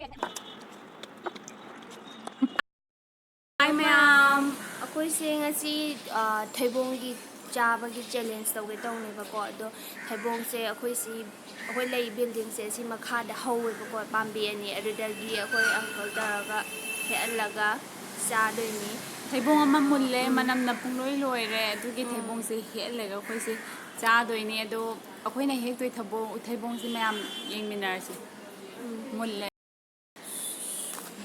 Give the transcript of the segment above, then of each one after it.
Hi ma'am. Ako'y ngasi Theibonggi chabagi challenge tawge tawneबako ado Theibongse ako'y lay building se si makhada hawebako pambi ani adudagi ako'y uncle taraga healaga chadoini Theibong ama mulle manam na pungloi loire adugi Theibong se healaga ako'y se chadoini ado ako'y na hektoi Theibong se mayam yengminarsi mulle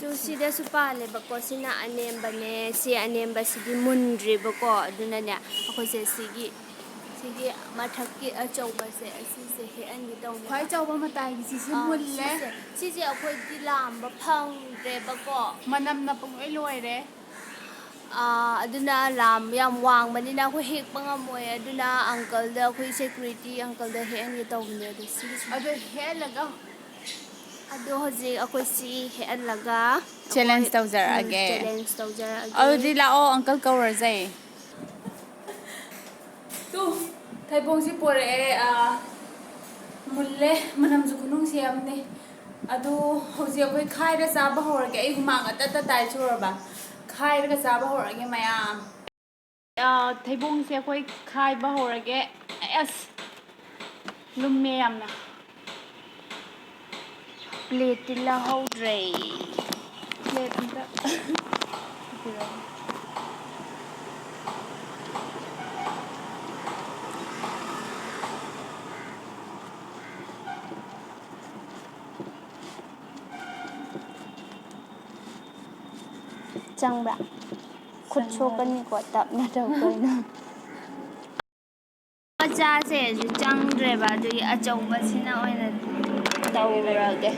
to sida su pale bako sina anembane si anemba sigi mundri bako aduna ne ako'y se sigi mathakki achauba se asise he angi tawne khwai chawba matai gi si mulle sise ako'y dilamba phangre bako manam na pungloi loire aduna lam yam wang manina ako'y hekpa ngamoy aduna uncle da ako'y security uncle da he angi tawne ado sigi ado healaga ado hoji ako'y si healaga challenge tawjarage challenge tawjarage adi lao uncle kawar jai tu Theibong si pore mulle manam ju khunung si amne adu hoji ako'y khai ra chaba horage ai humang ata tai churaba khai ra chaba horage mayam Theibong si ako'y khai ba horage as lumme yamna plate tila hodre plate anta changba khut chokani ko tapna tawkoina acha se ju changdre ba du achauba sina oina tawrage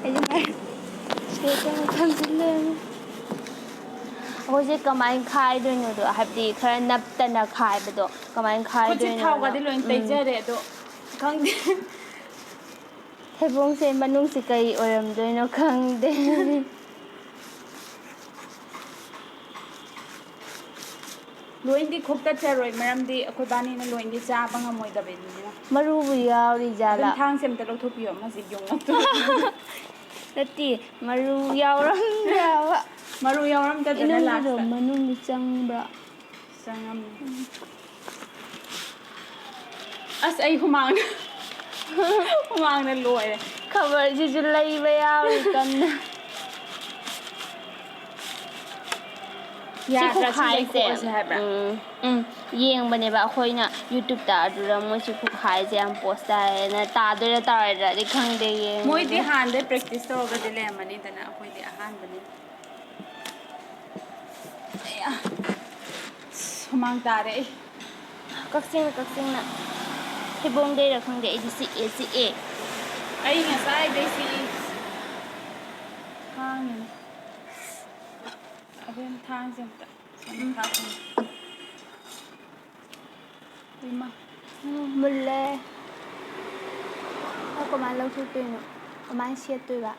ai ma se to khamsile hoje kamai khai doino do habdi khara naptana khai bado kamai khai doino khau ga de loin taijare do khangde Theibong se manung si kai oram doino khangde loindi khokta charoi maramdi akhoi bani na loindi cha banga moi da beni maru bu yauri jala thang sem ta lokthopio ma si yong nak Tati maru yauram yawa maru yauram ta dana last ino manung ni changbra sangam as ai humang na loe khabar ji julai ba yauri kanna ya si ra khai se yeng bane ba khoina YouTube ta adura mo si khu khai je am post ta na ta dura ta ra ri khang de yeng moi di han de practice to ga de le mani dana akhoi di ahan bani ya humang ta re kaksing na Theibong de ra khang de ai si e ai nga sai de si hang ni abem thang sem ta sam tha Ima mulle ko ma lo thu pe no ko ma sia tu ba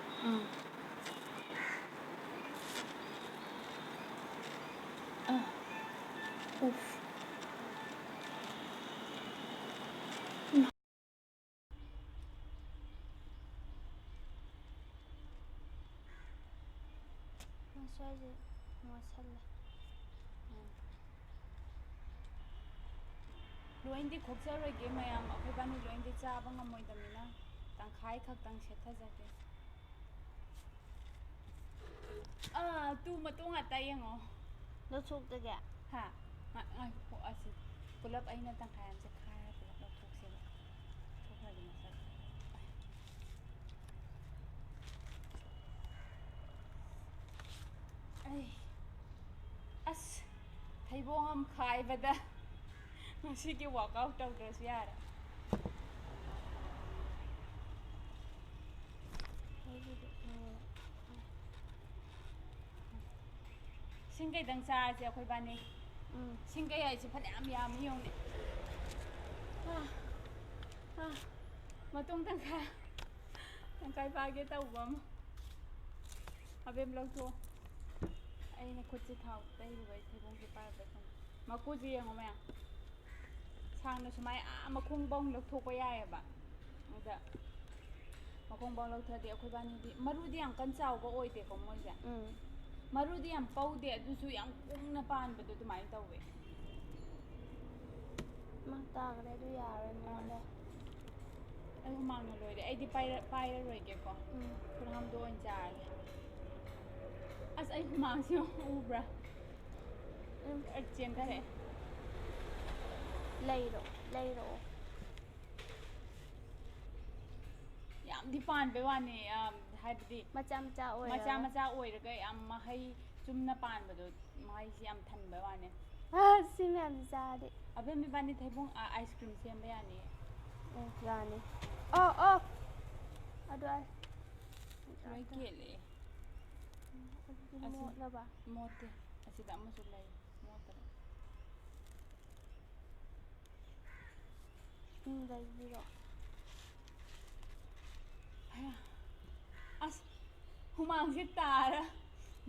loindi khokjaroi ge mayam akhoi bani loindi cha banga moi damina tangkhai khak tang setha jage tu matung ata yengo lo chuk de ga ha ai ko asi pulap aina tangkhai am se khara pulap lo thok se thokha di masal ai as Theibong am khai bada masi ki workout tawdras yara singai dang cha se akhoi bani singai ai se phanam yam yong ne matung tangkai ba ge tawbam abem log to ai na khut chi thau tai bai Theibong ki pa ba kan maku ji yang ma sang na sumai makhung bong log thok pa yai ba ada ꯃꯈꯣꯡ ꯂꯧꯊꯗꯦ ꯑꯩꯈꯣꯏ ꯕꯥꯅꯤꯗꯤ ꯃꯔꯨꯗꯤ ꯌꯥꯝ ꯀꯟ ꯆꯥꯎꯕ ꯑꯣꯏꯗꯦꯀꯣ ꯃꯣꯏꯁꯦ ꯃꯔꯨꯗꯤ ꯌꯥꯝ ꯄꯧꯗꯦ ꯑꯗꯨꯁꯨ ꯌꯥꯝ ꯀꯨꯡꯅ ꯄꯥꯟꯕꯗꯣ ꯑꯗꯨꯃꯥꯏꯅ ꯇꯧꯋꯦ ꯃꯥ ꯇꯥꯈ꯭ꯔꯦ ꯑꯗꯨ ꯌꯥꯔꯣꯏ ꯃꯣꯜꯂꯦ ꯑꯩ ꯍꯨꯃꯥꯡꯅ ꯂꯣꯏꯔꯦ ꯑꯩꯗꯤ ꯄꯥꯏꯔꯔꯣꯏꯒꯦꯀꯣ ꯈꯨꯠꯍꯥꯝꯗꯣ ꯑꯣꯏꯅ ꯆꯥꯔꯒꯦ ꯑꯁ ꯑꯩ ꯍꯨꯃꯥꯡꯁꯤ ꯎꯕ꯭ꯔꯥ ꯆꯦꯟꯊꯔꯛꯑꯦ ꯂꯩꯔꯛꯑꯣ ꯌꯥꯝꯗꯤ ꯄꯥꯟꯕꯩ ꯋꯥꯅꯤ ꯍꯥꯏꯕꯗꯤ ꯃꯆꯥ ꯃꯆꯥ ꯑꯣꯏꯔꯒ ꯌꯥꯝ ꯃꯍꯩ ꯆꯨꯝꯅ ꯄꯥꯟꯕꯗꯣ ꯃꯍꯩꯁꯤ ꯌꯥꯝ ꯊꯟꯕꯩ ꯋꯥꯅꯤ ꯁꯤ ꯃꯌꯥꯝꯁꯤ ꯆꯥꯔꯗꯤ ꯑꯕꯦꯝ ꯏꯕꯥꯅꯤ ꯊꯩꯕꯣꯡ ꯑꯥꯏꯁ ꯀ꯭ꯔꯤꯝ ꯁꯦꯝꯕ ꯌꯥꯅꯤꯌꯦ ꯌꯥꯅꯤ ꯑꯣ ꯑꯗꯨ ꯂꯣꯏ ꯀꯦꯜꯂꯛꯑꯦ ꯑꯗꯨꯗꯤ ꯑꯁꯤ ꯃꯣꯠꯂꯕ ꯃꯣꯠꯇꯦ ꯑꯁꯤꯗ ꯑꯃꯁꯨ ꯂꯩ ꯃꯣꯠꯇꯕ ꯂꯩꯕꯤꯔꯣ ꯑꯁ ꯍꯨꯃꯥꯡꯁꯤ ꯇꯥꯔ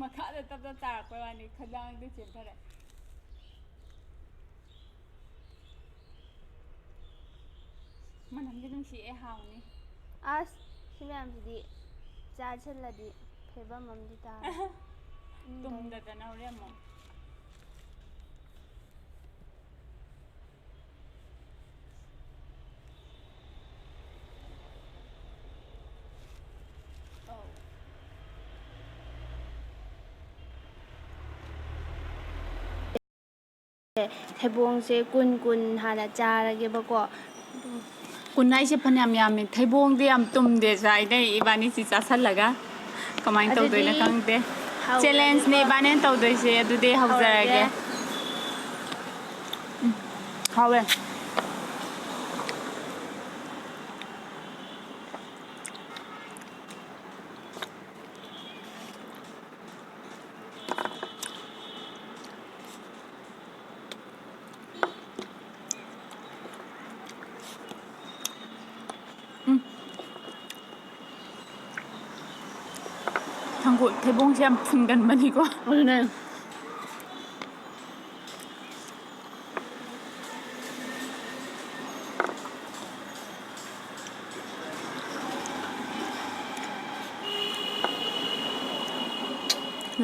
ꯃꯈꯥꯗ ꯇꯞ ꯇꯥꯔꯛꯄꯩ ꯋꯥꯅꯤ ꯈꯗꯥꯡꯗ ꯆꯦꯟꯊꯔꯛꯑꯦ ꯃꯅꯝꯗꯤ ꯅꯨꯡꯁꯤꯑꯦ ꯍꯥꯎꯅꯤ ꯑꯁ ꯁꯤ ꯃꯌꯥꯝꯁꯤꯗꯤ ꯆꯥꯁꯤꯜꯂꯗꯤ ꯐꯤꯕꯝ ꯑꯃꯗꯤ ꯇꯥꯔꯦ ꯇꯨꯝꯗꯗꯅ ꯍꯣꯔꯦꯟ ꯑꯃꯨꯛ ꯊꯩꯕꯣꯡꯁꯦ ꯀꯨꯟ ꯍꯥꯟꯅ ꯆꯥꯔꯒꯦꯕꯀꯣ ꯀꯨꯟ ꯍꯥꯏꯁꯦ ꯐꯅꯌꯥꯝ ꯌꯥꯝꯃꯦ ꯊꯩꯕꯣꯡꯗꯤ ꯌꯥꯝ ꯇꯨꯝꯗꯦ ꯁꯥꯏꯗꯩ ꯏꯕꯥꯅꯤꯁꯤ ꯆꯥꯁꯜꯂꯒ ꯀꯃꯥꯏꯅ ꯑꯗꯨꯗꯤ ꯇꯧꯗꯣꯏꯅꯣ ꯈꯪꯗꯦ ꯆꯦꯂꯦꯟꯖꯅꯦ ꯍꯧꯔꯒꯦꯀꯣ ꯏꯕꯥꯅꯤꯅ ꯇꯧꯗꯣꯏꯁꯦ ꯑꯗꯨꯗꯤ ꯍꯧꯔꯒꯦ ꯍꯧꯖꯔꯒꯦ ꯍꯥꯎꯋꯦ ꯊꯩꯕꯣꯡꯁꯦ ꯌꯥꯝ ꯐꯨꯟꯒꯟꯕꯅꯤꯀꯣ ꯑꯗꯨꯅꯦ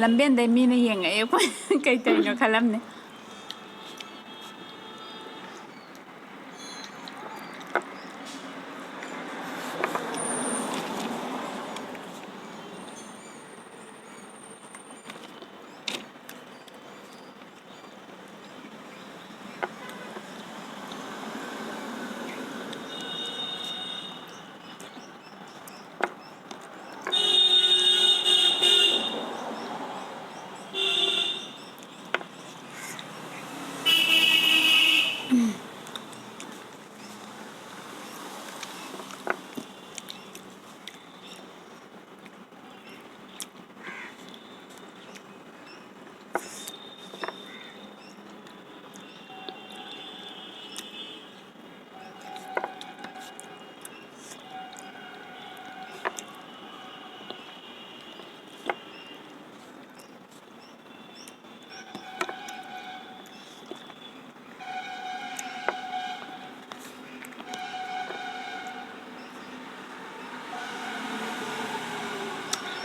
ꯂꯝꯕꯦꯟꯗꯩ ꯃꯤꯅ ꯌꯦꯡꯉꯛꯑꯦ ꯑꯩꯈꯣꯏ ꯀꯩ ꯇꯧꯔꯤꯅꯣ ꯈꯜꯂꯝꯅꯦ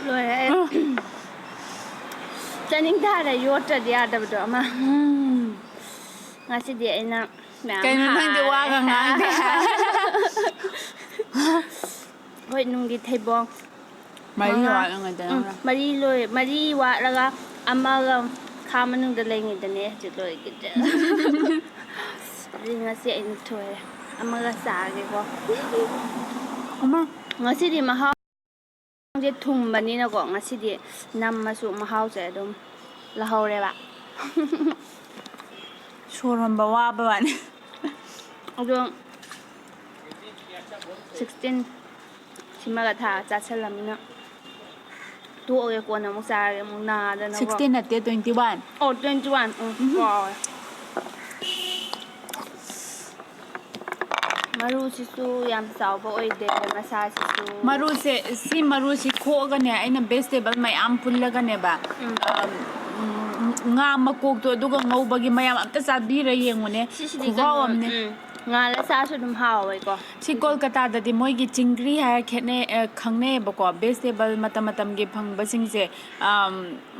ꯂꯣꯏꯔꯦ ꯆꯥꯅꯤꯡ ꯊꯥꯔ ꯌꯣꯠꯇ꯭ꯔꯗꯤ ꯌꯥꯗꯕꯗꯣ ꯑꯃ ꯉꯁꯤꯗꯤ ꯑꯩꯅ ꯃꯌꯥꯝ ꯀꯩꯅꯣ ꯅꯪꯗꯤ ꯋꯥꯒ ꯉꯥꯡꯗꯦ ꯍꯣꯏ ꯅꯨꯡꯒꯤ ꯊꯩꯕꯣꯡ ꯃꯔꯤ ꯋꯥꯠꯂꯤꯉꯩꯗ ꯃꯔꯤ ꯋꯥꯠꯂꯒ ꯑꯃꯒ ꯈꯥ ꯃꯅꯨꯡꯗ ꯂꯩꯉꯩꯗꯅꯦ ꯍꯧꯖꯤꯛ ꯂꯣꯏꯈꯤꯗ꯭ꯔꯦ ꯑꯗꯨꯗꯤ ꯉꯁꯤ ꯑꯩꯅ ꯊꯣꯏꯔꯦ ꯑꯃꯒ ꯆꯥꯒꯦꯀꯣ ꯉꯁꯤꯗꯤ ꯃꯍꯥꯎꯁꯦ ꯊꯨꯝꯕꯅꯤꯅꯀꯣ ꯉꯁꯤꯗꯤ ꯅꯝꯃꯁꯨ ꯃꯍꯥꯎꯁꯦ ꯑꯗꯨꯝ ꯂꯧꯍꯧꯔꯦꯕ ꯁꯣꯔ ꯍꯣꯟꯕ ꯋꯥꯕ ꯋꯥꯅꯤ ꯑꯗꯣ 16 ꯁꯤꯃꯒ ꯊꯥꯔ ꯆꯥꯁꯤꯜꯂꯝꯅꯤꯅ ꯇꯣꯛꯑꯒꯦ ꯀꯣꯟꯅ ꯑꯃꯨꯛ ꯆꯥꯔꯒꯦ ꯑꯃꯨꯛ ꯅꯥꯗꯅꯀꯣ 16 ꯅꯠꯇꯦ 21 ꯑꯣ 21 ꯀꯥꯎꯋꯦ ꯃꯔꯨꯁꯤꯁꯨ ꯌꯥꯝ ꯆꯥꯎꯕ ꯑꯣꯏꯗꯦ ꯃꯁꯥꯁꯤꯁꯨ ꯁꯤ ꯃꯔꯨꯁꯤ ꯈꯣꯛꯑꯒꯅꯦ ꯑꯩꯅ ꯚꯦꯖꯤꯇꯦꯕꯜ ꯃꯌꯥꯝ ꯄꯨꯜꯂꯒꯅꯦꯕ ꯉꯥ ꯃꯀꯣꯛꯇꯣ ꯑꯗꯨꯒ ꯉꯧꯕꯒꯤ ꯃꯌꯥꯝ ꯑꯝꯇ ꯆꯥꯕꯤꯔ ꯌꯦꯡꯉꯨꯅꯦ ꯁꯤꯁꯤꯗꯤ ꯈꯨꯍꯥꯎ ꯀꯩꯅꯣ ꯑꯃꯅꯦ ꯉꯥꯜꯂ ꯆꯥꯁꯨ ꯑꯗꯨꯝ ꯍꯥꯎꯋꯦꯀꯣ ꯁꯤ ꯀꯣꯜꯀꯇꯥꯗꯗꯤ ꯃꯣꯏꯒꯤ ꯆꯤꯡꯒ꯭ꯔꯤ ꯍꯥꯏꯔ ꯈꯪꯅꯩꯌꯦꯕꯀꯣ ꯚꯦꯖꯤꯇꯦꯕꯜ ꯃꯇꯝꯒꯤ ꯐꯪꯕꯁꯤꯡꯁꯦ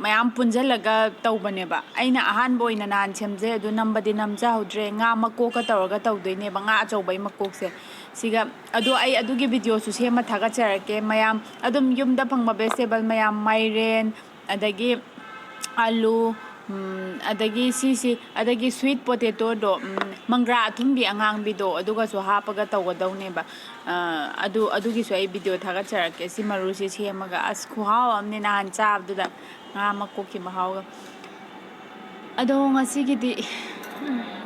ꯃꯌꯥꯝ ꯄꯨꯟꯁꯤꯜꯂꯒ ꯇꯧꯕꯅꯦꯕ ꯑꯩꯅ ꯑꯍꯥꯟꯕ ꯑꯣꯏꯅ ꯅꯍꯥꯟ ꯁꯦꯝꯖꯩ ꯑꯗꯨ ꯅꯝꯕꯗꯤ ꯅꯝꯖꯍꯧꯗ꯭ꯔꯦ ꯉꯥ ꯃꯀꯣꯛꯀ ꯇꯧꯔꯒ ꯇꯧꯗꯣꯏꯅꯦꯕ ꯉꯥ ꯑꯆꯧꯕꯩ ꯃꯀꯣꯛꯁꯦ ꯁꯤꯒ ꯑꯗꯣ ꯑꯩ ꯑꯗꯨꯒꯤ ꯚꯤꯗꯤꯑꯣꯁꯨ ꯁꯦꯝꯃ ꯊꯥꯒꯠꯆꯔꯛꯀꯦ ꯃꯌꯥꯝ ꯑꯗꯨꯝ ꯌꯨꯝꯗ ꯐꯪꯕ ꯚꯦꯖꯤꯇꯦꯕꯜ ꯃꯌꯥꯝ ꯃꯥꯏꯔꯦꯟ ꯑꯗꯒꯤ ꯑꯂꯨ ꯑꯗꯒꯤ ꯑꯗꯒꯤ ꯁ꯭ꯋꯤꯠ ꯄꯣꯇꯦꯇꯣꯗꯣ ꯃꯪꯒ꯭ꯔꯥ ꯑꯊꯨꯝꯕꯤ ꯑꯉꯥꯡꯕꯤꯗꯣ ꯑꯗꯨꯒꯁꯨ ꯍꯥꯞꯄꯒ ꯇꯧꯒꯗꯧꯅꯦꯕ ꯑꯗꯨꯒꯤꯁꯨ ꯑꯩ ꯚꯤꯗꯤꯑꯣ ꯊꯥꯒꯠꯆꯔꯛꯀꯦ ꯁꯤ ꯃꯔꯨꯁꯤ ꯁꯦꯝꯃꯒ ꯑꯁ ꯈꯨꯍꯥꯎ ꯑꯃꯅꯦ ꯅꯍꯥꯟ ꯆꯥꯕꯗꯨꯗ ꯉꯥ ꯃꯀꯣꯛꯀꯤ ꯃꯍꯥꯎꯒ ꯑꯗꯣ ꯉꯁꯤꯒꯤꯗꯤ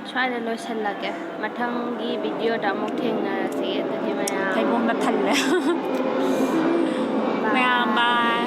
ꯁ꯭ꯋꯥꯏꯗ ꯂꯣꯏꯁꯤꯜꯂꯒꯦ ꯃꯊꯪꯒꯤ ꯚꯤꯗꯤꯑꯣꯗ ꯑꯃꯨꯛ ꯊꯦꯡꯅꯔꯁꯤ ꯑꯗꯨꯗꯤ ꯃꯌꯥꯝ ꯊꯩꯕꯣꯡꯅ ꯊꯜꯂꯦ ꯃꯌꯥꯝ ꯕꯥꯏ